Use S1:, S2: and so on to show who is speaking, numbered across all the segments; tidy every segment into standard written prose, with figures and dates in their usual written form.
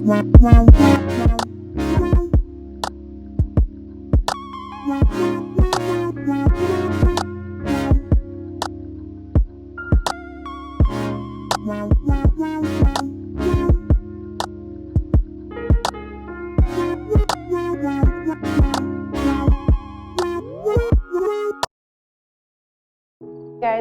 S1: Hey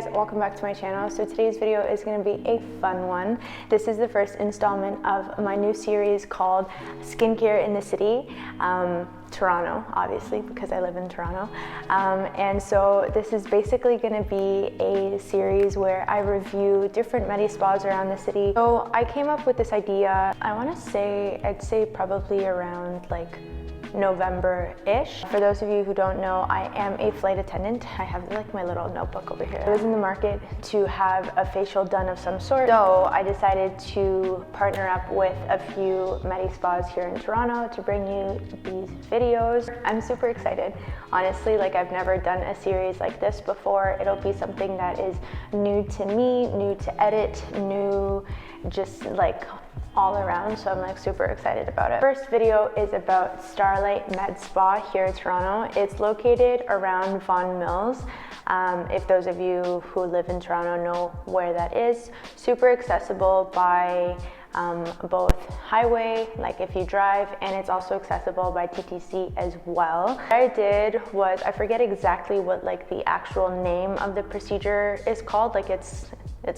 S1: guys, welcome back to my channel. So today's video is going to be a fun one. This is the first installment of my new series called Skincare in the City. Toronto, obviously, because I live in Toronto. And so this is basically going to be a series where I review different med spas around the city. So I came up with this idea, I want to say, I'd say probably around like November-ish. For those of you who don't know, I am a flight attendant. I have like my little notebook over here. I was in the market to have a facial done of some sort, so I decided to partner up with a few med spas here in Toronto to bring you these videos. I'm super excited. Honestly, like I've never done a series like this before. It'll be something that is new to me, new to edit, new just like all around, so I'm like super excited about it. First video is about Starlight Med Spa here in Toronto. It's located around Vaughan Mills. If those of you who live in Toronto know where that is, super accessible by both highway, like if you drive, and it's also accessible by TTC as well. What I did was, I forget exactly what like the actual name of the procedure is called, like it's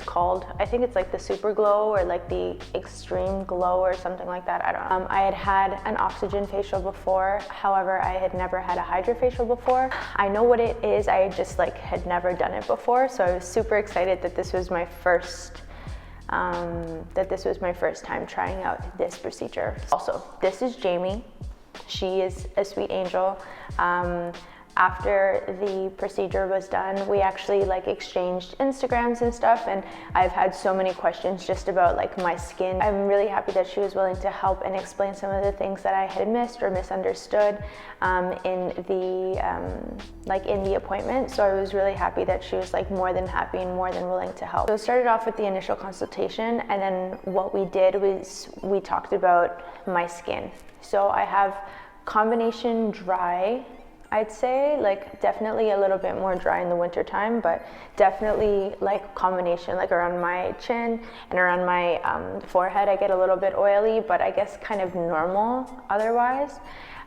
S1: called, I think it's like the super glow or like the extreme glow or something like that. I don't know. I had had an oxygen facial before. However, I had never had a HYDRAFACIal before. I know what it is. I just like had never done it before. So I was super excited that this was my first time trying out this procedure. Also, this is Jamie. She is a sweet angel. After the procedure was done, we actually like exchanged Instagrams and stuff, and I've had so many questions just about like my skin. I'm really happy that she was willing to help and explain some of the things that I had missed or misunderstood in the appointment. So I was really happy that she was like more than happy and more than willing to help. So it started off with the initial consultation, and then what we did was we talked about my skin. So I have combination dry, I'd say, like definitely a little bit more dry in the winter time, but definitely like combination, like around my chin and around my forehead, I get a little bit oily, but I guess kind of normal otherwise.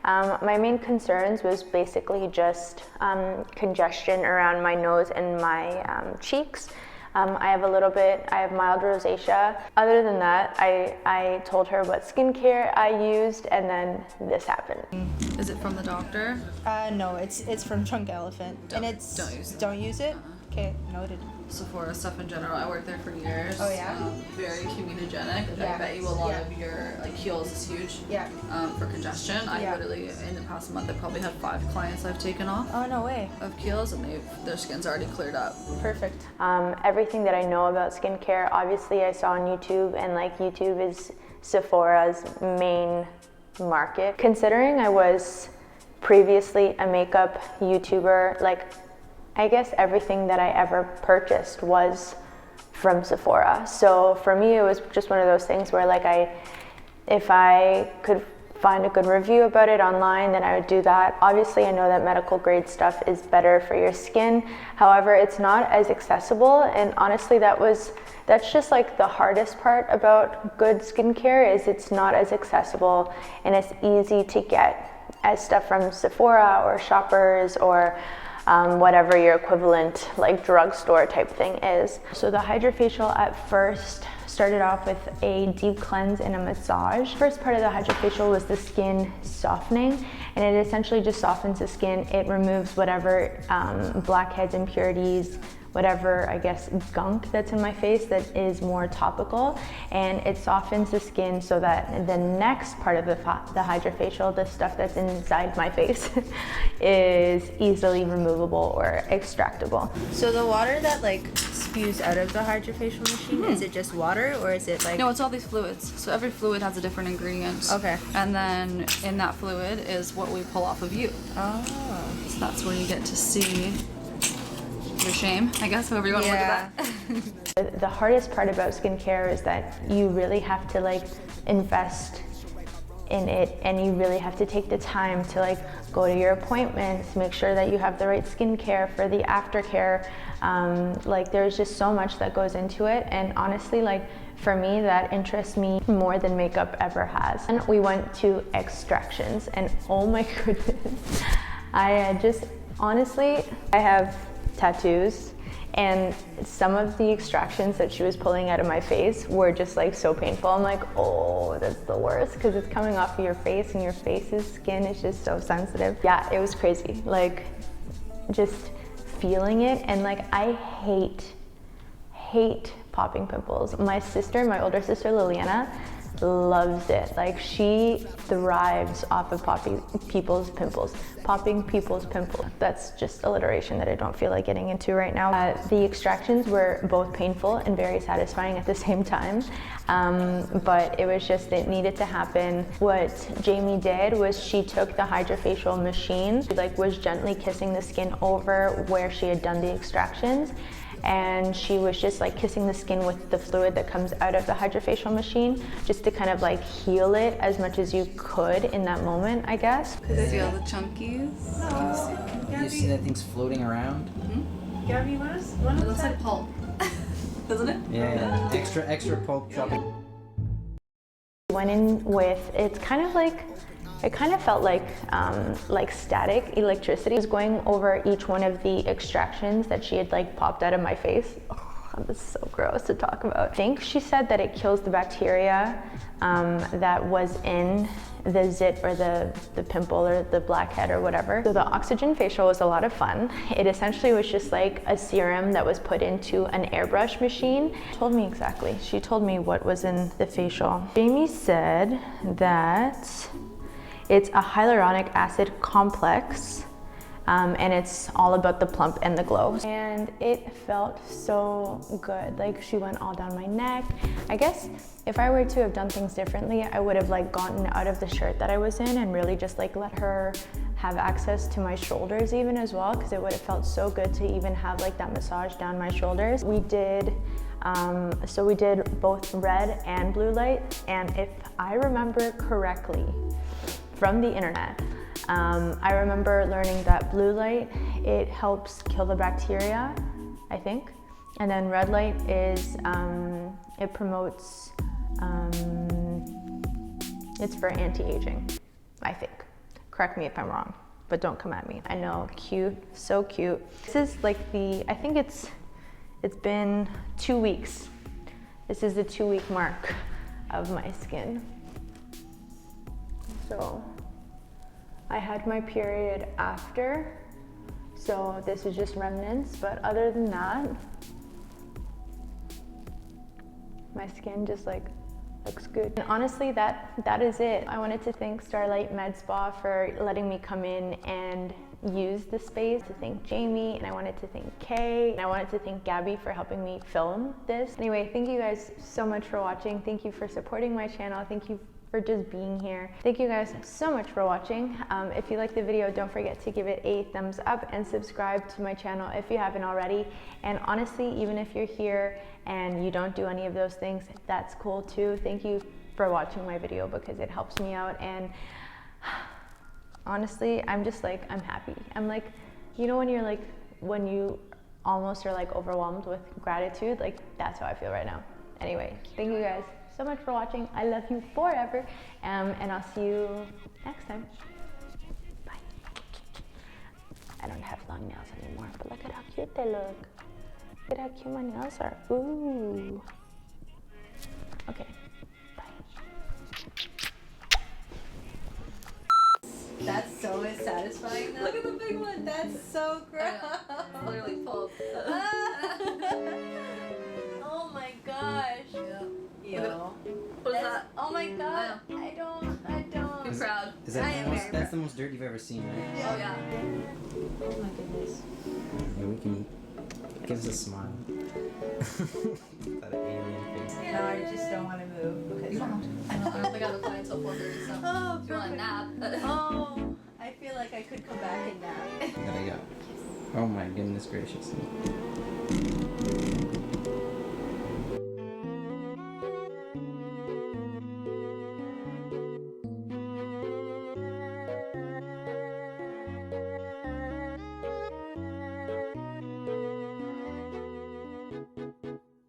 S1: My main concerns was basically just congestion around my nose and my cheeks. I have mild rosacea. Other than that, I told her what skincare I used, and then this happened.
S2: Is it from the doctor?
S3: No, it's from Trunk Elephant.
S2: Don't use it.
S3: Don't use it? Okay, noted.
S2: Sephora stuff in general. I worked there for years.
S3: Oh yeah?
S2: Very comedogenic.
S3: Yeah.
S2: I bet you a lot of your like Kiehl's is huge.
S3: Yeah.
S2: For congestion. I literally in the past month I probably had 5 clients I've taken off.
S3: Oh no way.
S2: Of Kiehl's, and their skin's already cleared up.
S3: Perfect.
S1: Everything that I know about skincare, obviously I saw on YouTube, and like YouTube is Sephora's main market. Considering I was previously a makeup YouTuber, like I guess everything that I ever purchased was from Sephora. So for me, it was just one of those things where like if I could find a good review about it online, then I would do that. Obviously, I know that medical grade stuff is better for your skin. However, it's not as accessible, and honestly, that's just like the hardest part about good skincare, is it's not as accessible and it's easy to get as stuff from Sephora or Shoppers or whatever your equivalent like drugstore type thing is. So the HYDRAFACIal at first started off with a deep cleanse and a massage. First part of the HYDRAFACIal was the skin softening, and it essentially just softens the skin. It removes whatever blackheads, impurities, whatever, I guess, gunk that's in my face that is more topical, and it softens the skin so that the next part of the HYDRAFACIal, the stuff that's inside my face, is easily removable or extractable.
S3: So the water that like spews out of the HYDRAFACIal machine, is it just water, or is it like...
S2: No, it's all these fluids. So every fluid has a different ingredient.
S3: Okay.
S2: And then in that fluid is what we pull off of you.
S3: Oh.
S2: So that's where you get to see your shame, I guess, however you want to look at that.
S1: The hardest part about skincare is that you really have to like invest in it, and you really have to take the time to like go to your appointments, make sure that you have the right skincare for the aftercare. Like there's just so much that goes into it, and honestly, like for me, that interests me more than makeup ever has. And we went to extractions, and oh my goodness, I just honestly, I have tattoos, and some of the extractions that she was pulling out of my face were just like so painful. I'm like, oh, that's the worst, because it's coming off of your face, and your face's skin is just so sensitive. Yeah, it was crazy. Like just feeling it, and like I hate popping pimples. My sister, my older sister Liliana, loves it. Like she thrives off of popping people's pimples. That's just alliteration that I don't feel like getting into right now. The extractions were both painful and very satisfying at the same time, but it was just, it needed to happen. What Jamie did was she took the HYDRAFACIAL machine, she like was gently kissing the skin over where she had done the extractions, and she was just like kissing the skin with the fluid that comes out of the HYDRAFACIAL machine, just to kind of like heal it as much as you could in that moment, I guess.
S2: See all the chunkies?
S4: You see that thing's floating around?
S2: Mm-hmm. Gabby, it looks like pulp, doesn't it?
S4: Yeah. Extra pulp chocolate.
S1: Went in with, it's kind of like, it kind of felt like static electricity. I was going over each one of the extractions that she had like popped out of my face. Oh, this is so gross to talk about. I think she said that it kills the bacteria that was in the zit or the pimple or the blackhead or whatever. So the oxygen facial was a lot of fun. It essentially was just like a serum that was put into an airbrush machine. She told me exactly. She told me what was in the facial. Jamie said that it's a hyaluronic acid complex, and it's all about the plump and the glow. And it felt so good. Like she went all down my neck. I guess if I were to have done things differently, I would have like gotten out of the shirt that I was in and really just like let her have access to my shoulders even as well, because it would have felt so good to even have like that massage down my shoulders. We did so we did both red and blue light, and if I remember correctly from the internet, I remember learning that blue light, it helps kill the bacteria, I think. And then red light is, it promotes, it's for anti-aging, I think. Correct me if I'm wrong, but don't come at me. I know, cute, so cute. This is like I think it's been 2 weeks. This is the 2-week mark of my skin. So I had my period after, so this is just remnants, but other than that, my skin just like looks good. And honestly, that is it. I wanted to thank Starlight Med Spa for letting me come in and use the space, to thank Jamie, and I wanted to thank Kay, and I wanted to thank Gabby for helping me film this. Anyway, thank you guys so much for watching. Thank you for supporting my channel. Thank you for just being here. Thank you guys so much for watching. If you liked the video, don't forget to give it a thumbs up and subscribe to my channel if you haven't already. And honestly, even if you're here and you don't do any of those things, that's cool too. Thank you for watching my video because it helps me out, and honestly, I'm just like, I'm happy. I'm like, you know when you're like, when you almost are like overwhelmed with gratitude, like that's how I feel right now. Anyway, thank you guys so much for watching. I love you forever, and I'll see you next time. Bye. I don't have long nails anymore, but look at how cute they look. Look at how cute my nails are. Ooh. Okay, bye.
S3: That's so satisfying though.
S2: Look at the big one.
S3: That's so gross.
S2: Literally pulp.
S3: Oh my gosh.
S2: Yeah.
S3: Yo.
S2: What is that?
S3: Oh my god. I don't.
S2: Be proud.
S4: Is that
S3: I am very
S4: that's the most dirt you've ever seen, right?
S2: Oh yeah.
S3: Oh my goodness.
S4: Yeah, we can give us a smile. That alien face.
S3: No, I just don't want to move because
S2: You don't have to. I don't think I have a client until 4:30, so
S3: Oh,
S2: if you want a
S3: perfect.
S2: nap.
S3: Oh, I feel like I could come back and nap.
S4: There we go. Oh my goodness gracious.